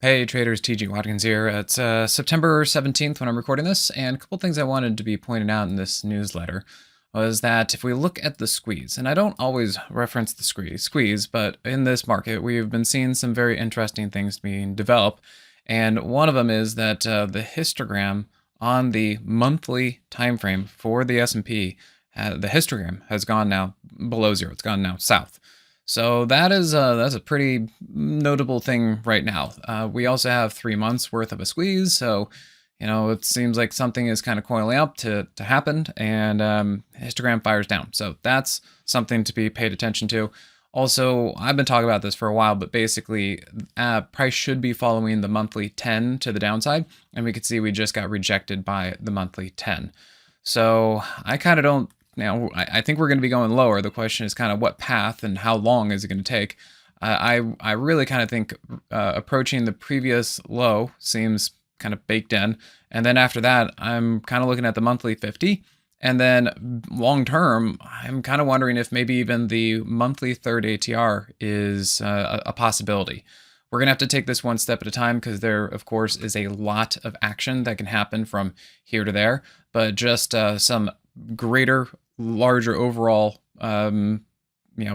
Hey traders, TG Watkins here. It's September 17th when I'm recording this, and a couple things I wanted to be pointed out in this newsletter was that if we look at the squeeze, and I don't always reference the squeeze, but in this market we've been seeing some very interesting things being developed, and one of them is that the histogram on the monthly time frame for the S&P, the histogram has gone now below zero. It's gone now south. So that's a pretty notable thing right now. We also have 3 months worth of a squeeze, so it seems like something is kind of coiling up to happen, and histogram fires down. So that's something to be paid attention to. Also, I've been talking about this for a while, but basically, price should be following the monthly 10 to the downside, and we could see we just got rejected by the monthly 10. So I kind of don't. Now, I think we're going to be going lower. The question is kind of what path and how long is it going to take? I really kind of think approaching the previous low seems kind of baked in. And then after that, I'm kind of looking at the monthly 50. And then long term, I'm kind of wondering if maybe even the monthly third ATR is a possibility. We're going to have to take this one step at a time because there, of course, is a lot of action that can happen from here to there. But just some greater, larger overall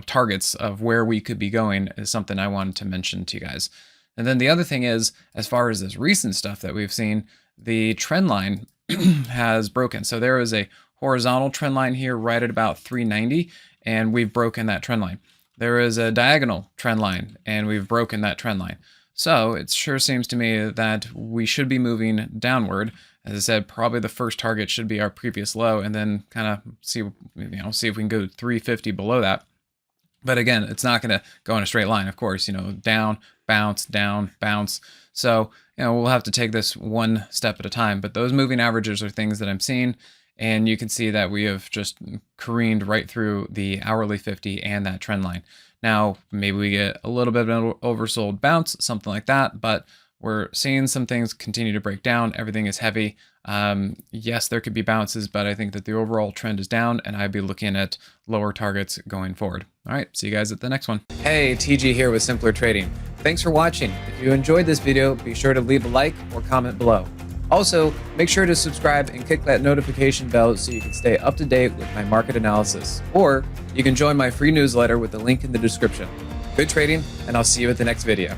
targets of where we could be going is something I wanted to mention to you guys. And then the other thing is, as far as this recent stuff that we've seen, the trend line has broken. So there is a horizontal trend line here right at about 390, and we've broken that trend line. There is a diagonal trend line, and we've broken that trend line. So it sure seems to me that we should be moving downward. As I said, probably the first target should be our previous low, and then kind of see if we can go 350 below that. But again, it's not going to go in a straight line, of course. Down, bounce, down, bounce. So we'll have to take this one step at a time. But those moving averages are things that I'm seeing, and you can see that we have just careened right through the hourly 50 and that trend line. Now, maybe we get a little bit of an oversold bounce, something like that, but we're seeing some things continue to break down. Everything is heavy. Yes, there could be bounces, but I think that the overall trend is down, and I'd be looking at lower targets going forward. All right, see you guys at the next one. Hey, TG here with Simpler Trading. Thanks for watching. If you enjoyed this video, be sure to leave a like or comment below. Also, make sure to subscribe and click that notification bell so you can stay up to date with my market analysis. Or you can join my free newsletter with the link in the description. Good trading, and I'll see you at the next video.